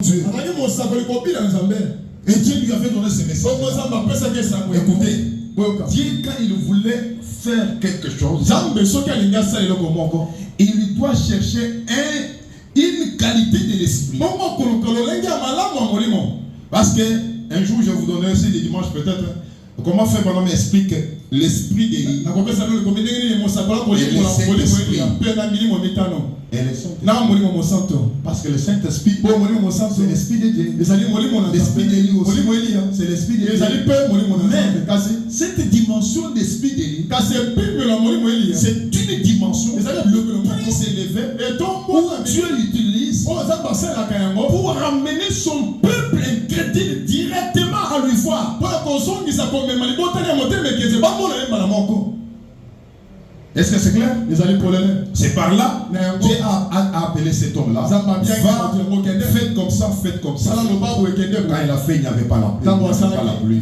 Dieu. Et Dieu lui avait donné ce message. Écoutez, Dieu, quand il voulait faire quelque chose, il doit chercher une qualité de l'esprit. Parce que un jour, je vous donnerai aussi des dimanches peut-être. Comment faire pendant m'explique l'esprit d'Élie et le Saint-Esprit. Parce que le Saint-Esprit, c'est l'esprit de Dieu. L'esprit d'Élie aussi, c'est l'esprit de Dieu. Mais cette dimension d'esprit d'Élie, c'est une dimension plus élevée où Dieu l'utilise pour ramener son peuple incrédule directement à lui voir. Est-ce que c'est clair? C'est par là Dieu a appelé cet homme-là. Faites comme ça, faites comme ça. Quand il a fait, il n'y avait pas la pluie.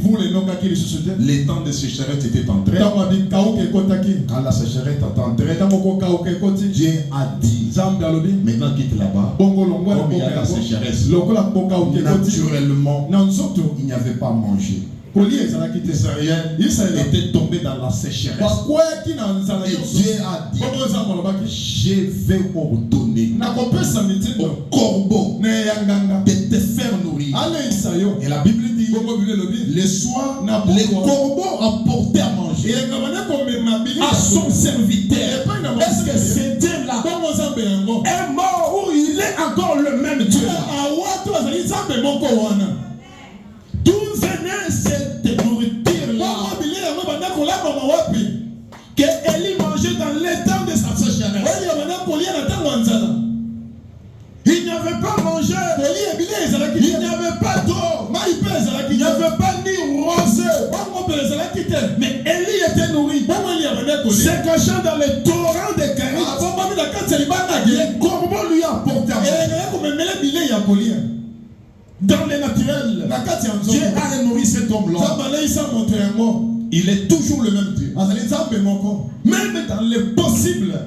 Les temps de sécheresse étaient entrés. Quand la sécheresse est entrée, Dieu a dit, maintenant quitte là-bas. Comme il y a la sécheresse, naturellement, il n'y avait pas à manger. Israël était tombé dans la sécheresse. Et Dieu a dit, je vais ordonner au corbeau de te faire nourrir. Et la Bible dit, le soir, le corbeau apportait à manger à son serviteur. Est-ce que c'est Dieu-là est mort ou il est encore le même Dieu? D'où venait cette nourriture-là que Élie mangeait dans l'état de sa sécheresse? Il n'y avait pas mangé, il n'y avait pas d'eau, il n'y avait pas ni rosée. Mais Élie était nourri. Se cachant dans les torrents de Kérit, les corbeaux lui apportaient. Dans le naturel, Dieu a nourri cet homme-là. Il est toujours le même Dieu. Même dans le possible,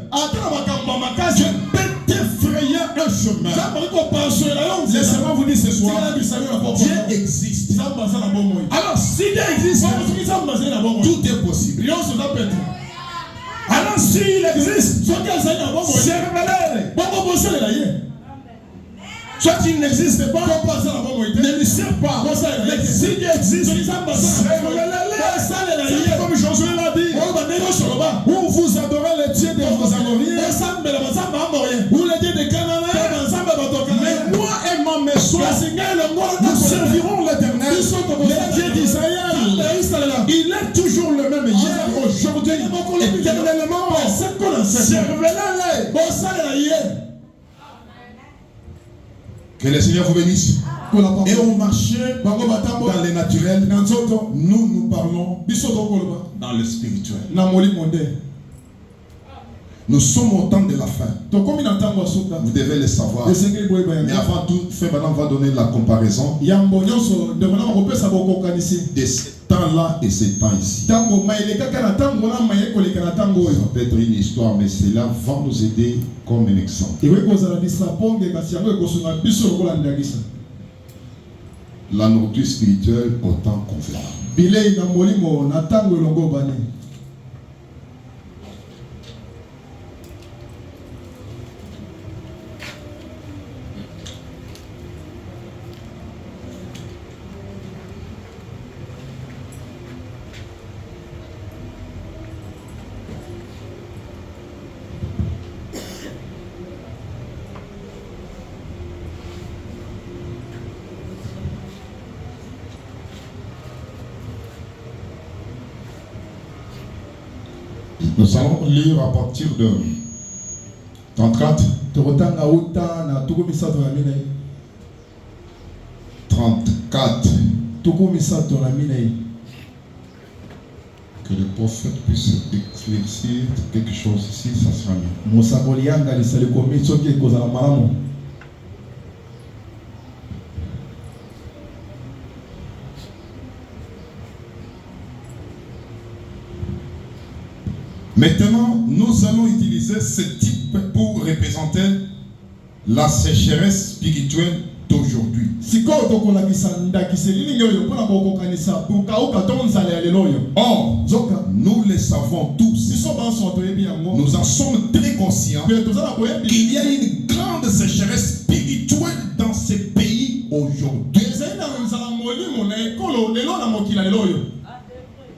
Dieu peut t'effrayer un chemin. Laissez-moi vous dire ce soir, Dieu existe. Alors si Dieu existe, tout est possible. Alors s'il existe, servez-le. Soit il n'existe pas, ne lui sert pas. Mais si Dieu existe, c'est comme Josué l'a dit. Où vous adorez le Dieu de vos Amoriens, ou le Dieu de Canaan. Mais moi et ma maison, nous servirons l'Éternel, le Dieu d'Israël. Il est toujours le même hier, aujourd'hui, éternellement. Servez-le. Que le Seigneur vous bénisse. Et on marchait dans le naturel. Nous parlons dans le spirituel. Nous sommes au temps de la fin. Vous devez le savoir. Mais avant tout, on va donner la comparaison de ce temps-là et ce temps ici. Ça peut être une histoire, mais cela va nous aider comme un exemple. La nourriture spirituelle au temps convenable. Nous allons lire à partir de 34. 34. Que le prophète puisse éclaircir quelque chose ici, ça sera mieux. Maintenant, nous allons utiliser ce type pour représenter la sécheresse spirituelle d'aujourd'hui. Or, nous le savons tous. Nous en sommes très conscients qu'il y a une grande sécheresse spirituelle dans ces pays aujourd'hui.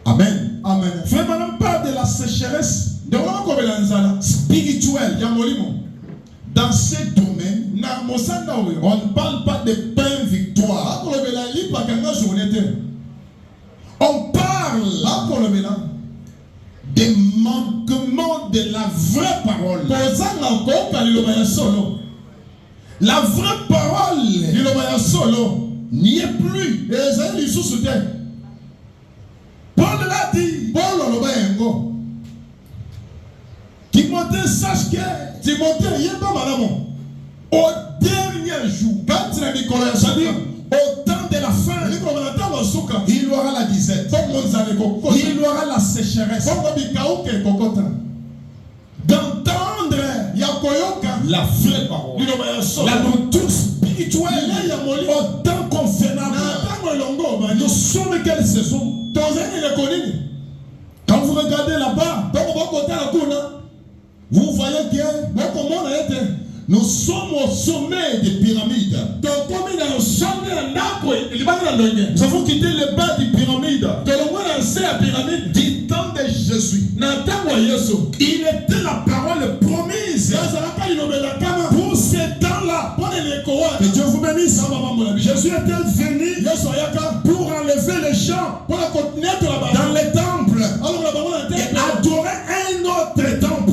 Amen. Amen. Frère, on parle de la sécheresse spirituelle. Dans ces domaines, on ne parle pas de pain victoire. On parle des manquements de la vraie parole. La vraie parole n'y est plus. Paul l'a dit. Timothée, sache que au dernier jour, au temps de la fin, il y aura la disette, il y aura la sécheresse, d'entendre la vraie parole, la nourriture spirituelle, au temps convenable. Nous sommes quelle saison? Quand vous regardez là-bas, vous voyez que nous sommes au sommet des pyramides. Nous avons quitté le bas des pyramides. Du temps de Jésus. Il était la parole promise pour ces temps-là. Que Dieu vous bénisse. Jésus était venu pour enlever les gens dans les temples et adorer un autre temple.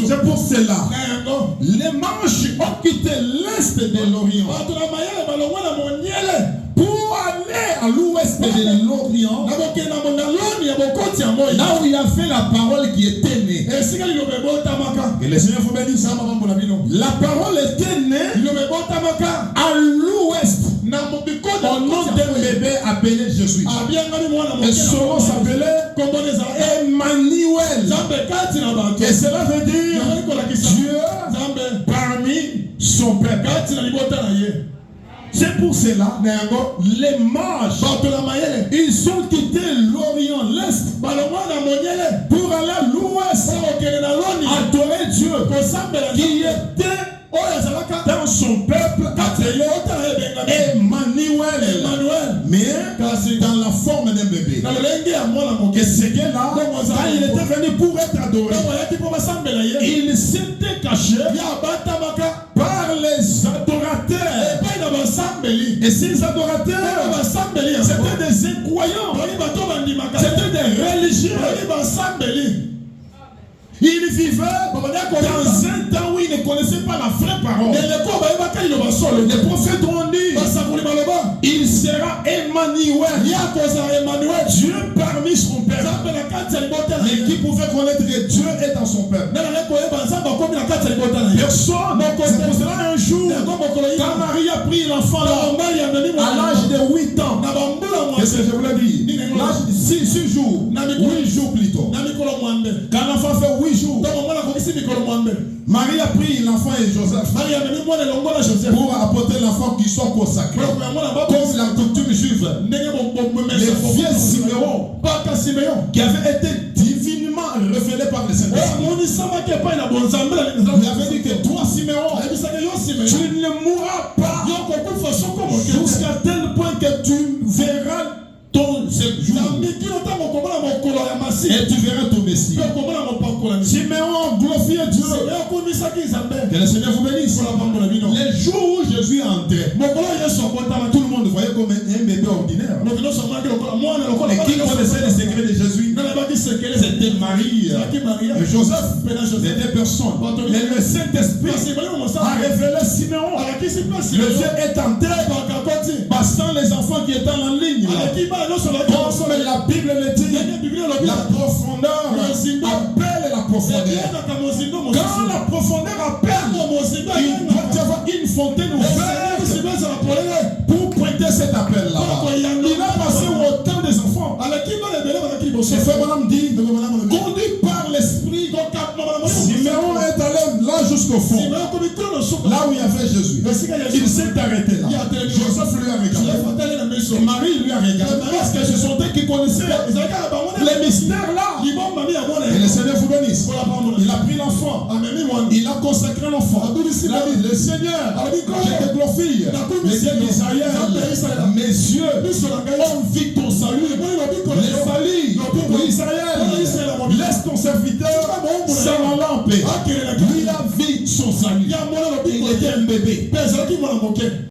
C'est pour cela les manches ont quitté l'est de l'Orient pour aller à l'ouest de l'Orient, là où il y avait la parole qui était née. Et le Seigneur vous bénisse. La parole était née à l'ouest au nom d'un bébé appelé Jésus. Et son nom s'appelait Emmanuel. Et cela veut dire Dieu parmi son peuple. C'est pour cela les mages, ils ont quitté l'Orient, l'Est, pour aller à l'Ouest, adorer Dieu qui était dans son peuple appelé Emmanuel. Mais dans la forme d'un bébé. Et ce gars-là, quand il était venu pour être adoré, il s'était caché par les adorateurs. Et ces adorateurs, c'était des incroyants, c'était des religieux. Il vivait dans un temps où il ne connaissait pas la vraie parole. Les prophètes ont dit, il sera Emmanuel, Dieu parmi son peuple. Mais qui pouvait connaître que Dieu est dans son peuple? Personne. C'est pour cela un jour, quand Marie a pris l'enfant à l'âge de 8 ans, qu'est-ce que je voulais dire? 6 jours, 8 jours plutôt. Quand l'enfant fait 8 jours, Marie a pris l'enfant et Joseph pour apporter l'enfant qui soit consacré. Comme la coutume juive, le vieux Siméon, qui avait été divinement révélé par le Saint-Esprit, il avait dit que toi, Siméon, tu ne mourras pas jusqu'à tel point que tu verras ton jour. Et tu verras ton Messie. Siméon glorifiait Dieu. Que le Seigneur vous bénisse. Les jours où Jésus est entré, tout le monde voyait comme un bébé ordinaire. Et qui connaissait les secrets de Jésus? C'était Marie et Joseph. Les deux personnes. Et le Saint-Esprit a révélé Siméon. Le Dieu est entré passant les enfants qui étaient en ligne. Comme la Bible le dit, la profondeur appelle la profondeur. Quand la profondeur appelle, il doit y avoir une fontaine ouverte pour pointer cet appel-là. Il a passé autant des enfants. Et frère Madame dit, conduit par l'esprit, Siméon est allé là jusqu'au jusqu'au fond. Là où il y avait Jésus. Il s'est arrêté là. Joseph lui a regardé. Et Marie lui a regardé. Parce que ce sont eux qui connaissaient les mystères là. Et le Seigneur vous bénisse. Il a pris l'enfant. Il a consacré l'enfant. Il a dit, le Seigneur, je te glorifie. Le Dieu d'Israël, mes yeux ont vu ton salut. Les salis pour Israël. Laisse ton serviteur s'en aller en paix. Lui a vu son salut. Il était un bébé.